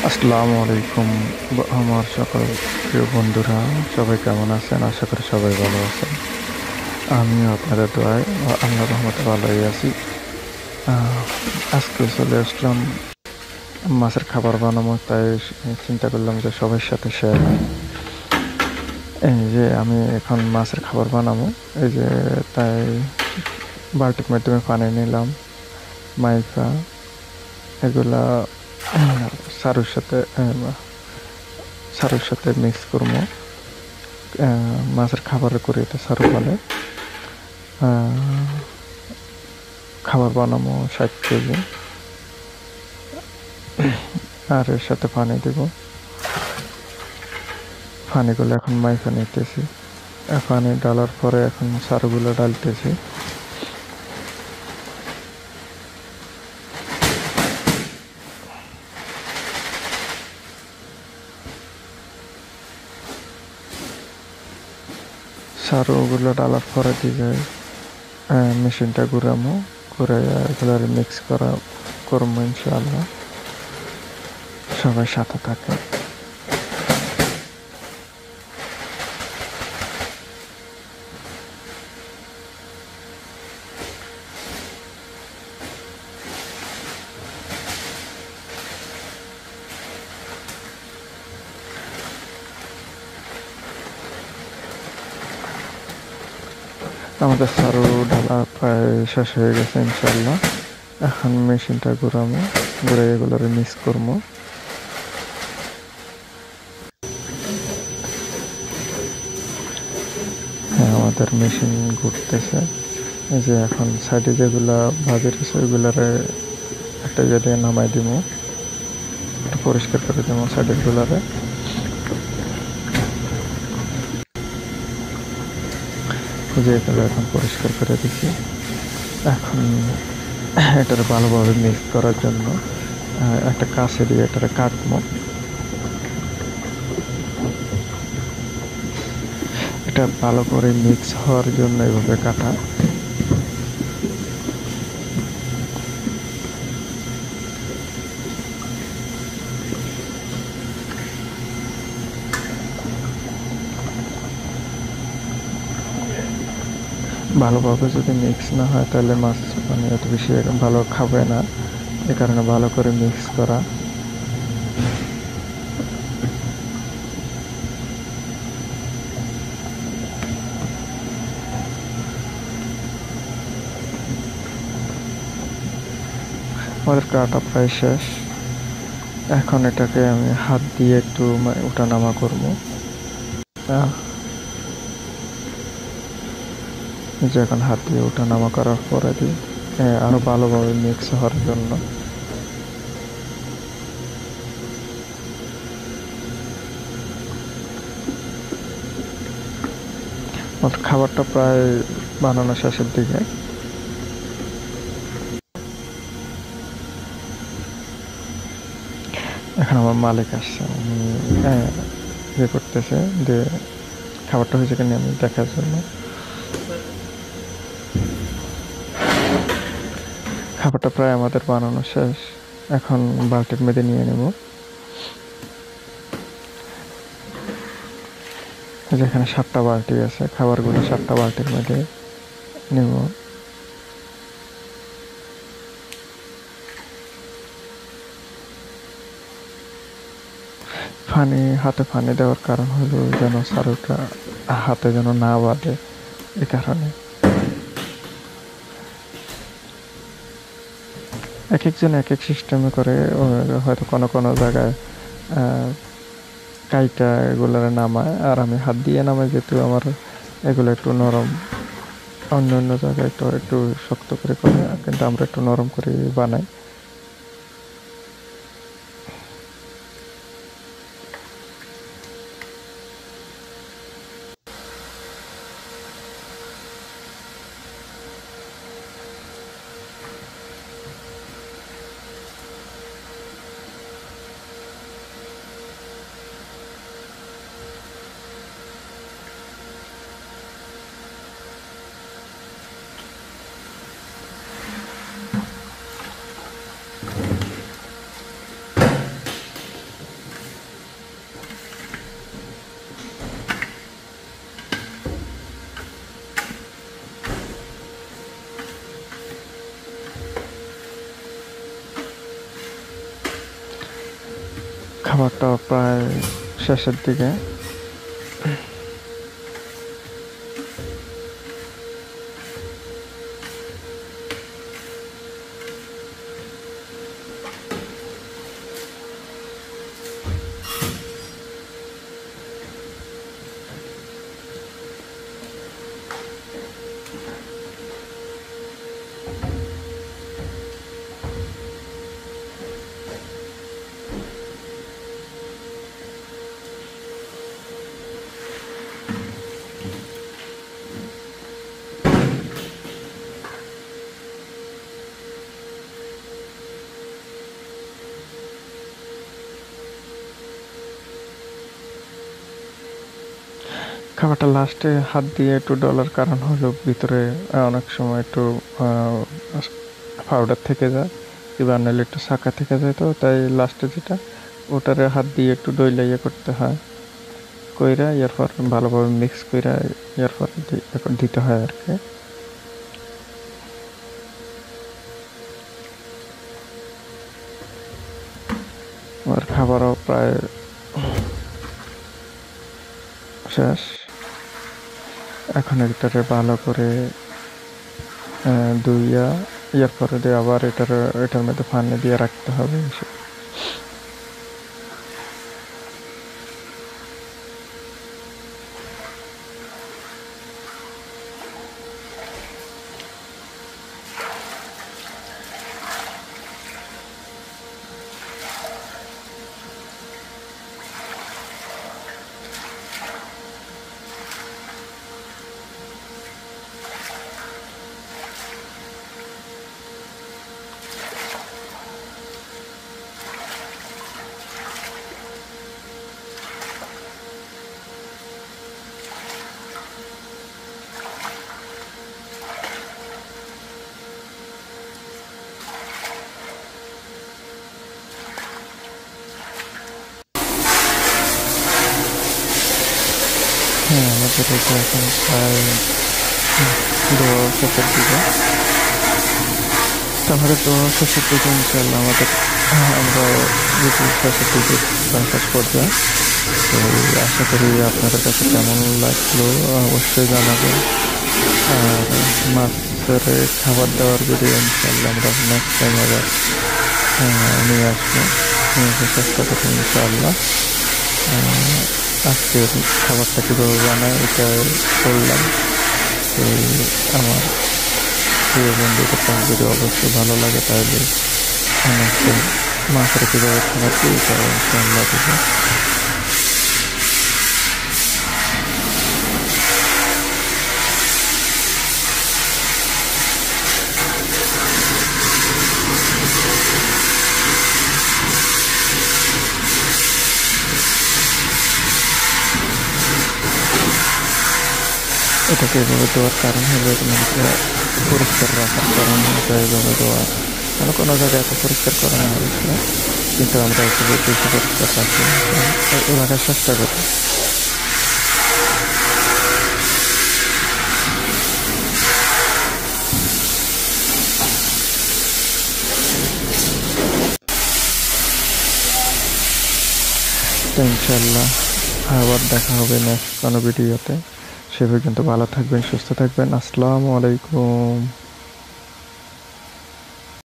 আসসালামু আলাইকুম আমার সকল প্রিয় বন্ধুরা, সবাই কেমন আছেন? আশা করি সবাই ভালো আছেন। আমিও আপনাদের দোয়ায় আল্লাহর রহমতে ভালোই আছি। আহ, আজকে চলে আসলাম মাছের খাবার বানাবো, তাই চিন্তা করলাম যে সবার সাথে শেয়ার করি। এই যে আমি এখন মাছের খাবার বানাবো, এই যে তাই বালতির মাধ্যমে পানি নিলাম, মাইফা এগুলা সারুর সাথে মিক্স করবো। মাছের খাবার করে এটা সারু বলে। আহ, খাবার বানাবো 60 কেজি, আর এর সাথে পানি দেব। পানিগুলো এখন মাইখা নিতেছি। পানি ডালার পরে এখন সারগুলো ডালতেছি। সারগুলো ডালার পরে দিয়ে মেশিনটা ঘুরামো, ঘুরাইয়া এগুলো মিক্স করবো ইনশাআল্লাহ। সবাই সাথে থাকে। আমাদের সারু ঢালা প্রায় শেষ হয়ে গেছে ইনশাআল্লাহ। এখন মেশিনটা ঘুরামো, ঘুরে এগুলো মিক্স করবো। হ্যাঁ, আমাদের মেশিন ঘুরতেছে। এই যে এখন সাইডে যেগুলা ভাজি রয়েছে ওইগুলারে একটা জায়গা দিয়ে নামাই দিব, একটু পরিষ্কার করে দেবো সাইডের গুলারে। যে এগুলো এখন পরিষ্কার করে দিচ্ছি। এখন এটার ভালোভাবে মিক্স করার জন্য একটা কাছে দিয়ে এটারে কাটবো। এটা ভালো করে মিক্স হওয়ার জন্য এভাবে কাটা। ভালোভাবে যদি মিক্স না হয় তাহলে মাছ মানে এত বেশি ভালো খাবে না, এ কারণে ভালো করে মিক্স করা। আমাদের কাটা প্রায় শেষ। এখন এটাকে আমি হাত দিয়ে একটু ওঠানামা করবো। যে এখন হাত দিয়ে ওঠানামা করার পরে দিই আরো ভালোভাবে মিক্স হওয়ার জন্য। আমার খাবারটা প্রায় বানানো শেষের দিকে। এখন আমার মালিক আসছে, উনি ইয়ে করতেছে যে খাবারটা হয়েছে কিনা আমি দেখার জন্য। খাবারটা প্রায় আমাদের বানানো শেষ। এখন বালতির মধ্যে নিয়ে নেব। যেখানে 7টা বালতি আছে, খাবারগুলো 7টা বালতির মধ্যে নেব। হাতে পানি দেওয়ার কারণ হলো যেন সারুটা হাতে যেন না বাঁধে, এ কারণে। এক একজন এক এক সিস্টেমে করে। হয়তো কোনো কোনো জায়গায় কাইটা এগুলার নামায়, আর আমি হাত দিয়ে নামাই, যেহেতু আমার এগুলো একটু নরম। অন্য অন্য জায়গায় তো একটু শক্ত করে করে, কিন্তু আমরা একটু নরম করে বানাই। খাবারটা প্রায় শেষের দিকে। খাবারটা লাস্টে হাত দিয়ে একটু ডলার কারণ হলো ভিতরে অনেক সময় একটু পাউডার থেকে যায় কিংবা নাহলে একটু শাঁকা থেকে যায়, তো তাই লাস্টে যেটা ওটারে হাত দিয়ে একটু ডইলা ইয়ে করতে হয়, কইরা এরপর ভালোভাবে মিক্স কইরা এরপর দিতে হয় আর কি। আর খাবারও প্রায় শেষ। এখন এটারে ভালো করে ধুইয়া এরপরে দিয়ে আবার এটার মধ্যে পানি দিয়ে রাখতে হবে। হ্যাঁ, আমাদের এটা এখন প্রায় দোয়া শেষের দিকে। তো আমাদের দোয়া শেষের দিকে ইনশাল্লাহ আমরা যদি শেষের দিকে শেষ পর্যায়ে। তো আশা করি আপনাদের কাছে কেমন লাগলো অবশ্যই জানাবেন। আর মাছের খাবার দেওয়ার ভিডিও ইনশাল্লাহ আমরা নেক্সট টাইম আবার নিয়ে আসবো, নিয়ে আসার চেষ্টা করবো ইনশাল্লাহ। আজকের খাবারটা কীভাবে বানায় এটা বললাম। তো আমার প্রিয় বন্ধুদের যদি অবশ্যই ভালো লাগে তাহলে অনেকটা মাছের কীভাবে খাবার তৈরি করা ইনশাল্লাহ দেবো। এটাকে এভাবে দেওয়ার কারণ হলো পরিষ্কার রাখার কারণ এটা এভাবে দেওয়া। কোনো জায়গায় এত পরিষ্কার করানো হয়েছিল, কিন্তু আমরা একটু বেশি পরিষ্কার রাখি, রাখার চেষ্টা করি। তো ইনশাল্লাহ আবার দেখা হবে নেক্সট কোনো ভিডিওতে। সে পর্যন্ত ভালো থাকবেন, সুস্থ থাকবেন। আসসালামু আলাইকুম।